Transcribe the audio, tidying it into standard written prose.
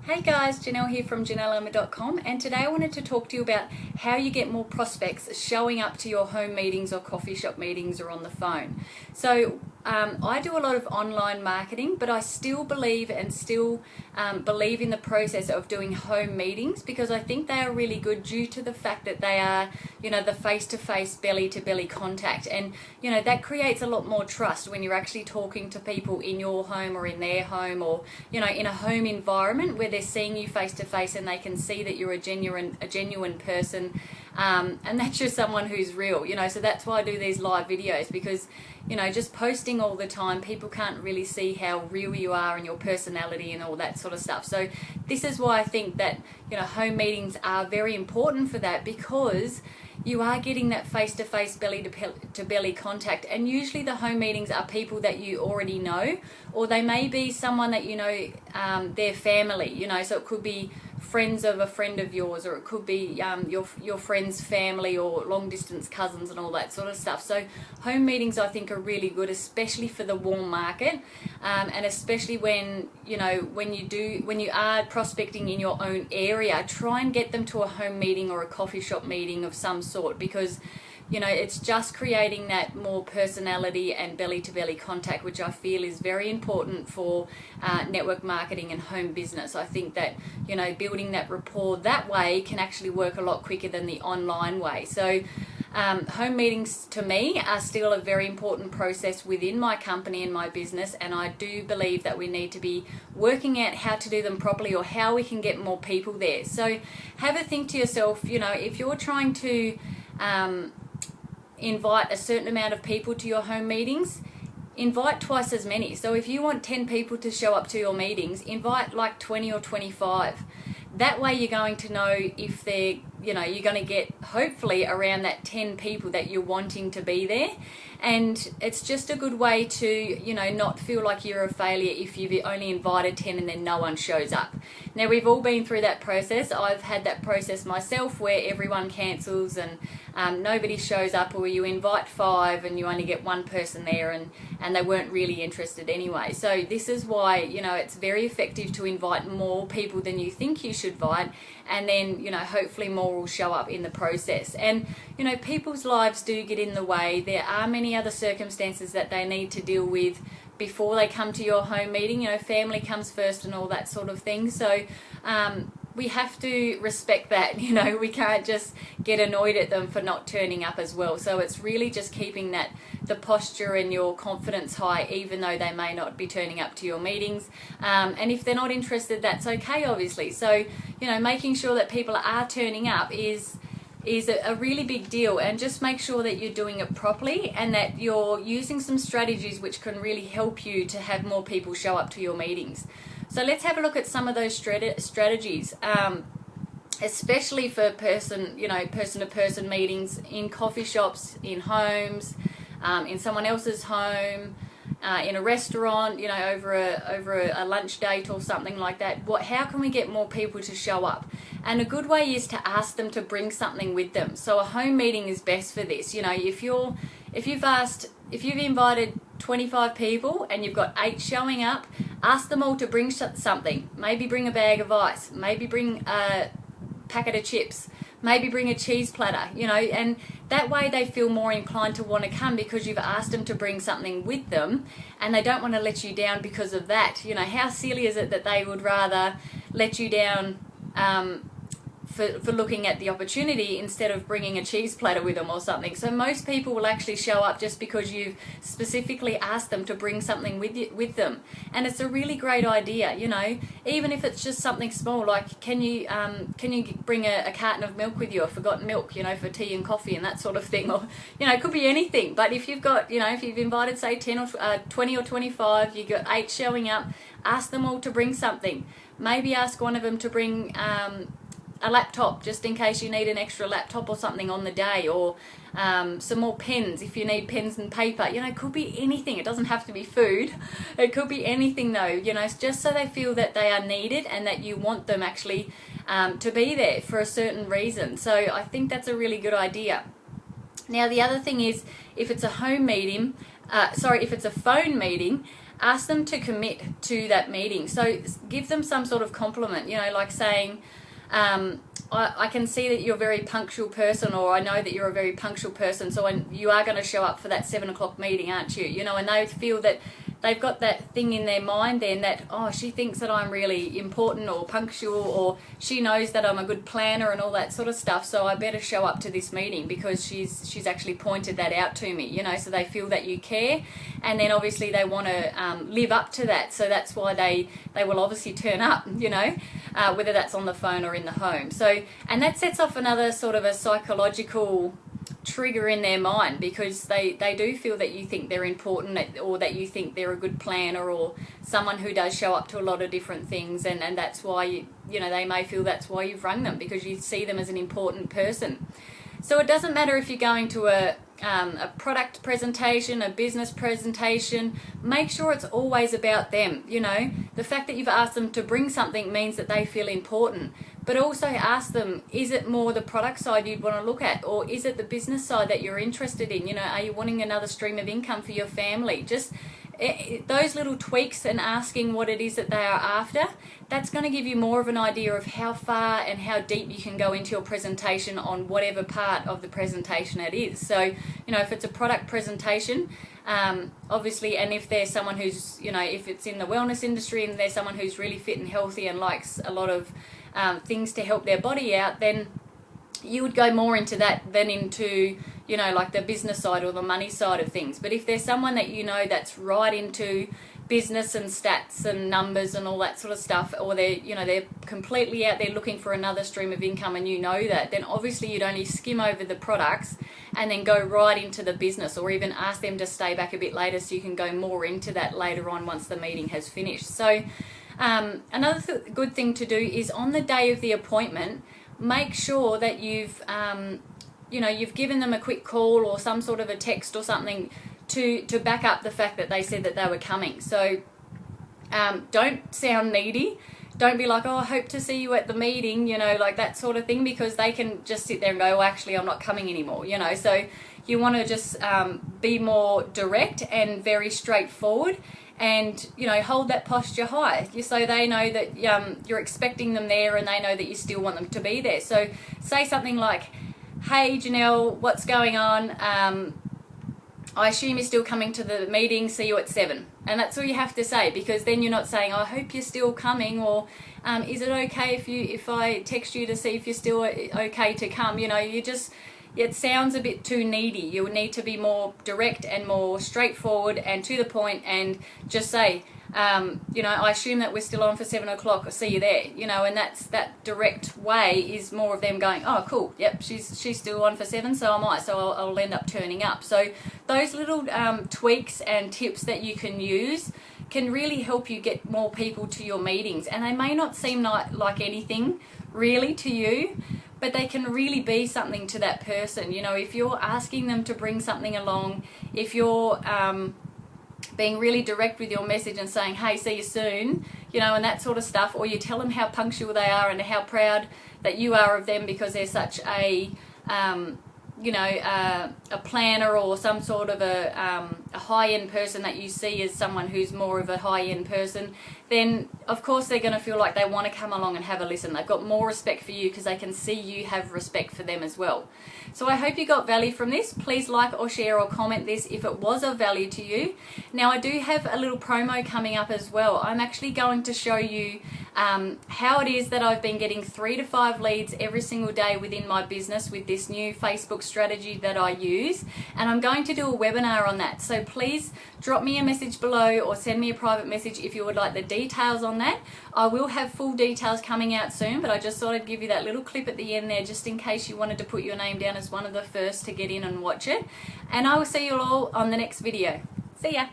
Hey guys, Janelle here from JanelleErma.com, and today I wanted to talk to you about how you get more prospects showing up to your home meetings or coffee shop meetings or on the phone. So I do a lot of online marketing, but I still believe in the process of doing home meetings because I think they are really good due to the fact that they are, the face-to-face, belly-to-belly contact, and that creates a lot more trust when you're actually talking to people in your home or in their home or in a home environment where they're seeing you face to face and they can see that you're a genuine person, and that you're someone who's real. So that's why I do these live videos, because just posting all the time, people can't really see how real you are and your personality and all that sort of stuff. So this is why I think that home meetings are very important for that, because you are getting that face-to-face, belly-to-belly contact, and usually the home meetings are people that you already know, or they may be someone that their family, so it could be friends of a friend of yours, or it could be your friend's family or long-distance cousins and all that sort of stuff. So home meetings, I think, are really good, especially for the warm market, and especially when you are prospecting in your own area. Try and get them to a home meeting or a coffee shop meeting of some sort, because it's just creating that more personality and belly-to-belly contact, which I feel is very important for network marketing and home business. I think that building that rapport that way can actually work a lot quicker than the online way. So home meetings to me are still a very important process within my company and my business, and I do believe that we need to be working out how to do them properly, or how we can get more people there. So have a think to yourself, if you're trying to invite a certain amount of people to your home meetings, invite twice as many. So if you want 10 people to show up to your meetings, invite like 20 or 25. That way you're going to know if they're, you're going to get hopefully around that 10 people that you're wanting to be there. And it's just a good way to, not feel like you're a failure if you've only invited 10 and then no one shows up. Now, we've all been through that process. I've had that process myself where everyone cancels and nobody shows up, or you invite 5 and you only get one person there and they weren't really interested anyway. So this is why, it's very effective to invite more people than you think you should invite, and then, hopefully more will show up in the process. And, people's lives do get in the way. There are many other circumstances that they need to deal with before they come to your home meeting. Family comes first and all that sort of thing. So we have to respect that. We can't just get annoyed at them for not turning up as well. So it's really just keeping the posture and your confidence high, even though they may not be turning up to your meetings. And if they're not interested, that's okay, obviously. So making sure that people are turning up is a really big deal, and just make sure that you're doing it properly and that you're using some strategies which can really help you to have more people show up to your meetings. So let's have a look at some of those strategies, especially for person-to-person meetings in coffee shops, in homes, in someone else's home, in a restaurant, over a lunch date or something like that. How can we get more people to show up? And a good way is to ask them to bring something with them. So a home meeting is best for this. If you've invited 25 people and you've got 8 showing up, ask them all to bring something. Maybe bring a bag of ice, maybe bring a packet of chips, maybe bring a cheese platter, and that way they feel more inclined to want to come, because you've asked them to bring something with them and they don't want to let you down because of that. How silly is it that they would rather let you down for looking at the opportunity instead of bringing a cheese platter with them or something? So most people will actually show up just because you've specifically asked them to bring something with them, and it's a really great idea. Even if it's just something small, like can you bring a carton of milk with you, or forgotten milk, for tea and coffee and that sort of thing, or it could be anything. But if you've got, if you've invited say 10 or 20 or 25, you've got 8 showing up, ask them all to bring something. Maybe ask one of them to bring a laptop, just in case you need an extra laptop or something on the day, or some more pens if you need pens and paper. It could be anything. It doesn't have to be food. It could be anything though, just so they feel that they are needed and that you want them actually to be there for a certain reason. So I think that's a really good idea. Now the other thing is, if it's a home meeting, if it's a phone meeting, ask them to commit to that meeting. So give them some sort of compliment, you know, like saying, I can see that you're a very punctual person, or I know that you're a very punctual person, so you are going to show up for that 7 o'clock meeting, aren't you? You know, and they feel that they've got that thing in their mind then that, oh, she thinks that I'm really important or punctual, or she knows that I'm a good planner and all that sort of stuff, so I better show up to this meeting because she's actually pointed that out to me, you know, so they feel that you care, and then obviously they want to live up to that, so that's why they will obviously turn up, you know, whether that's on the phone or in the home. So, and that sets off another sort of a psychological trigger in their mind, because they do feel that you think they're important, or that you think they're a good planner, or someone who does show up to a lot of different things, and that's why you know, they may feel that's why you've rung them, because you see them as an important person. So it doesn't matter if you're going to a product presentation, a business presentation, make sure it's always about them. You know, the fact that you've asked them to bring something means that they feel important. But also ask them, is it more the product side you'd want to look at, or is it the business side that you're interested in? You know, are you wanting another stream of income for your family? Just those little tweaks and asking what it is that they are after, that's going to give you more of an idea of how far and how deep you can go into your presentation on whatever part of the presentation it is. So, you know, if it's a product presentation, obviously, and if there's someone who's, you know, if it's in the wellness industry and there's someone who's really fit and healthy and likes a lot of things to help their body out, then you would go more into that than into, you know, like the business side or the money side of things. But if there's someone that you know that's right into business and stats and numbers and all that sort of stuff, or they're, you know, they're completely out there looking for another stream of income, and you know that, then obviously you'd only skim over the products and then go right into the business, or even ask them to stay back a bit later so you can go more into that later on once the meeting has finished. So another good thing to do is on the day of the appointment, make sure that you've you know, you've given them a quick call or some sort of a text or something to back up the fact that they said that they were coming. So don't sound needy. Don't be like, oh, I hope to see you at the meeting, you know, like that sort of thing, because they can just sit there and go, well, actually, I'm not coming anymore, you know. So you want to just be more direct and very straightforward, and, you know, hold that posture high, so they know that you're expecting them there, and they know that you still want them to be there. So say something like, hey, Janelle, what's going on? I assume you're still coming to the meeting, see you at 7. And that's all you have to say, because then you're not saying, I hope you're still coming, or is it okay if I text you to see if you're still okay to come? You know, it sounds a bit too needy. You need to be more direct and more straightforward and to the point, and just say, you know, I assume that we're still on for 7 o'clock, I'll see you there, you know. And that direct way is more of them going, oh, cool, yep, she's still on for 7, so am I, so I'll end up turning up. So those little tweaks and tips that you can use can really help you get more people to your meetings. And they may not seem like anything really to you, but they can really be something to that person. You know, if you're asking them to bring something along, if you're being really direct with your message and saying, hey, see you soon, you know, and that sort of stuff, or you tell them how punctual they are and how proud that you are of them because they're such a you know, a planner or some sort of a high-end person that you see as someone who's more of a high-end person, then of course they're going to feel like they want to come along and have a listen. They've got more respect for you because they can see you have respect for them as well. So I hope you got value from this. Please like or share or comment this if it was of value to you. Now I do have a little promo coming up as well. I'm actually going to show you how it is that I've been getting 3 to 5 leads every single day within my business with this new Facebook strategy that I use, and I'm going to do a webinar on that. So please drop me a message below or send me a private message if you would like the details on that. I will have full details coming out soon, but I just thought I'd give you that little clip at the end there just in case you wanted to put your name down as one of the first to get in and watch it. And I will see you all on the next video. See ya!